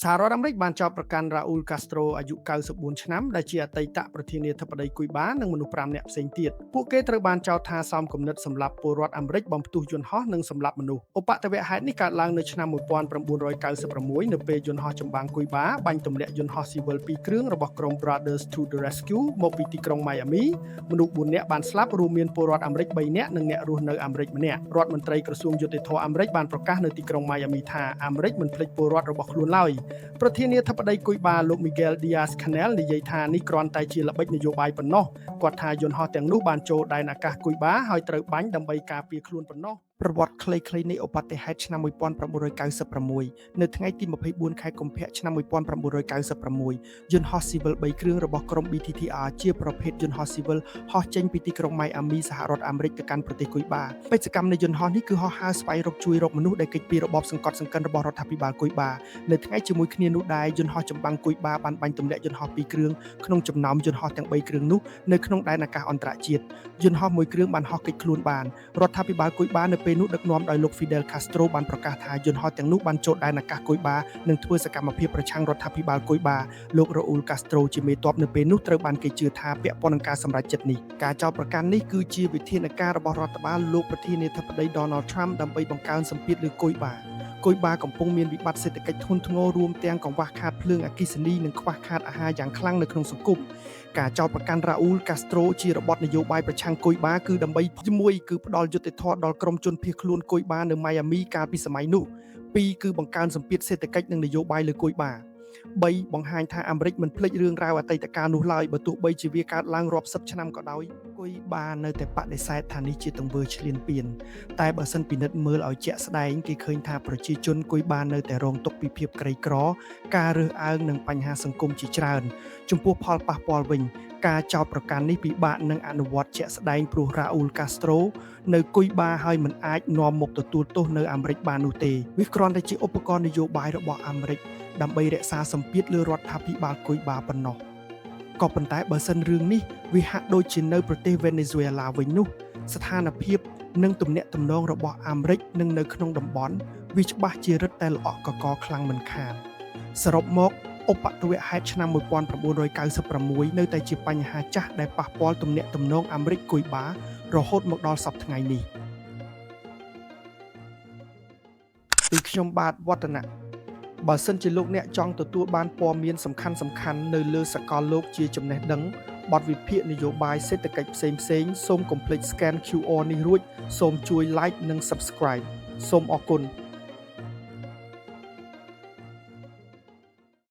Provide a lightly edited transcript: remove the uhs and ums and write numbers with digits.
សហរដ្ឋអាមេរិកបានចោទប្រកាន់រ៉ាអ៊ូលកាស្ត្រូអាយុ94ឆ្នាំដែលជាអតីតប្រធានាធិបតីគុយបានិងមនុស្ស5នាក់ផ្សេងទៀតពួកគេត្រូវបានចោទថាសមគំនិតសម្រាប់ពលរដ្ឋអាមេរិកបំផ្ទុះយន្តហោះនិងសម្លាប់មនុស្សឧបទ្ទវហេតុនេះកើតឡើងនៅឆ្នាំ1996នៅពេលយន្តហោះចម្បាំងគុយបាបាញ់ទម្លាក់យន្តហោះស៊ីវិល2គ្រឿងរបស់ក្រុម Brothers to the Rescue មកពីទីក្រុង Miami មនុស្ស4នាក់បានស្លាប់រួមមានពលរដ្ឋអាមេរិក3នាក់និងអ្នករស់នៅអាមេរិកម្នាក់រដ្ឋមន្ត្រីក្រសួងយុតិធធម៌អាមេរិកបានប្រកាសនៅទីក្រុង Miami ថាអាមេរិកមិនភ្លេចពលរដ្ឋរបស់ខ្លួនឡើយប្រធានាធិបតីគុយបាលោក Miguel Diaz-Canel និយាយថានេះគ្រាន់តែជាល្បិចនយោបាយប៉ុណ្ណោះគាត់ថាយន្តហោះទាំងនោះបានចូលដែនអាកាសគុយបាហើយត្រូវបាញ់ដើម្បីការពារខ្លួនប៉ុណ្ណោះប្រវត្តិខ្លីៗនៃឧបទ្ទហេតុឆ្នាំ1996នៅថ្ងៃទី24ខែកុម្ភៈឆ្នាំ1996យន្តហោះស៊ីវិល3គ្រឿងរបស់ក្រុម BTTR ជាប្រភេទយន្តហោះស៊ីវិលហោះចេញពីទីក្រុង Miami សហរដ្ឋអាមេរិកទៅកាន់ប្រទេសគុយបាបេសកកម្មនៃយន្តហោះនេះគឺហោះហើរស្វែងរកជួយរកមនុស្សដែលគេចពីរបបសង្កត់សង្កិនរបស់រដ្ឋាភិបាលគុយបានៅថ្ងៃជាមួយគ្នានោះដែរយន្តហោះចម្បាំងគុយបាបានបាញ់ទម្លាក់យន្តហោះ2គ្រឿងក្នុងចំណោមយន្តហោះទាំង3គ្រឿងនោះនៅក្នុងដែនអាកាសអន្តរជាតិយន្តហោះមួយគ្រឿងបានហោះគេចខ្លួនបានរដ្ឋាភិបាលគុយបានៅពេលនោះដឹកនាំដោយលោក Fidel Castro បានប្រកាសថាយន្តហោះទាំងនោះបានចូលដែនអាកាសគុយបានិងធ្វើសកម្មភាពប្រឆាំងរដ្ឋាភិបាលគុយបាលោក Raúl Castro ជាមេទ័ពនៅពេលនោះត្រូវបានគេជឿថាពាក់ព័ន្ធនឹងការសម្រេចចិត្តនេះការចោទប្រកាន់នេះគឺជាវិធានការរបស់រដ្ឋបាលលោកប្រធានាធិបតី Donald Trump ដើម្បីបង្កើនសម្ពាធលើគុយបាកំពុងមានវិបត្តិសេដ្ឋកិច្ចធ្ងន់ធ្ងររួមទាំងកង្វះខាតភ្លើងអគ្គិសនីនិងខ្វះខាតអាហារយ៉ាងខ្លាំងនៅក្នុងសង្គមការចោទប្រកាន់រ៉ាអ៊ូលកាស្ត្រូជារបបនយោបាយប្រឆាំងគុយបាគឺដើម្បី1គឺផ្ដល់យុត្តិធម៌ដល់ក្រុមជនភៀសខ្លួនគុយបានៅម៉ៃអាមីកាលពីសម័យនោះ2គឺបង្កើនសម្ពាធសេដ្ឋកិច្ចនិងនយោបាយលើគុយបា3បង្ហាញថាអាមេរិកមិនភ្លេចរឿងរ៉ាវអតីតកាលនោះឡើយបើទោះបីជាវាកើតឡើងរាប់សិបឆ្នាំក៏ដោយគុយបានៅតែបដិសេធថានេះជាទង្វើឈ្លានពានតែបើសិនពិនិត្យមើលឲ្យជាក់ស្ដែងគេឃើញថាប្រជាជនគុយបានៅតែរងទុក្ខពីភាពក្រីក្រការរើសអើងនិងបញ្ហាសង្គមជាច្រើនចំពោះផលប៉ះពាល់វិញការចោទប្រកាន់នេះពិបាកនឹងអនុវត្តជាក់ស្ដែងព្រោះរ៉ាអ៊ូលកាស្ត្រូនៅគុយបាហើយមិនអាចនាំមកទទួលទោសនៅអាមេរិកបាននោះទេវាគ្រាន់តែជាឧបករណ៍នយោបាយរបស់អាមេរិកដើម្បីរក្សាសម្ពាធលើរដ្ឋាភិបាលគុយបាប៉ុណ្ណោះក៏ប៉ុន្តែបើសិនរឿងនេះវាហាក់ដូចជានៅប្រទេសវេណេស៊ុយអេឡាវិញនោះស្ថានភាពនិងទំនាក់ទំនងរបស់អាមេរិកនិងនៅក្នុងតំបន់វាច្បាស់ជារឹតតែល្អក់កកខ្លាំងមិនខានសរុបមកឧបទ្ទវហេតុឆ្នាំ1996នៅតែជាបញ្ហាចាស់ដែលប៉ះពាល់ទំនាក់ទំនងអាមេរិកគុយបារហូតមកដល់សព្វថ្ងៃនេះពីខ្ញុំបាទវឌ្ឍនៈបើសិនជាលោកអ្នកចង់ទទួលបានព័ត៌មានសំខាន់នៅលើសកលលោកជាចំណេះដឹងបទវិភាគនយោបាយសេដ្ឋកិច្ចផ្សេងសូមកុំភ្លេច scan QR នេះរួចសូមជួយ like និង subscribe សូមអរគុណ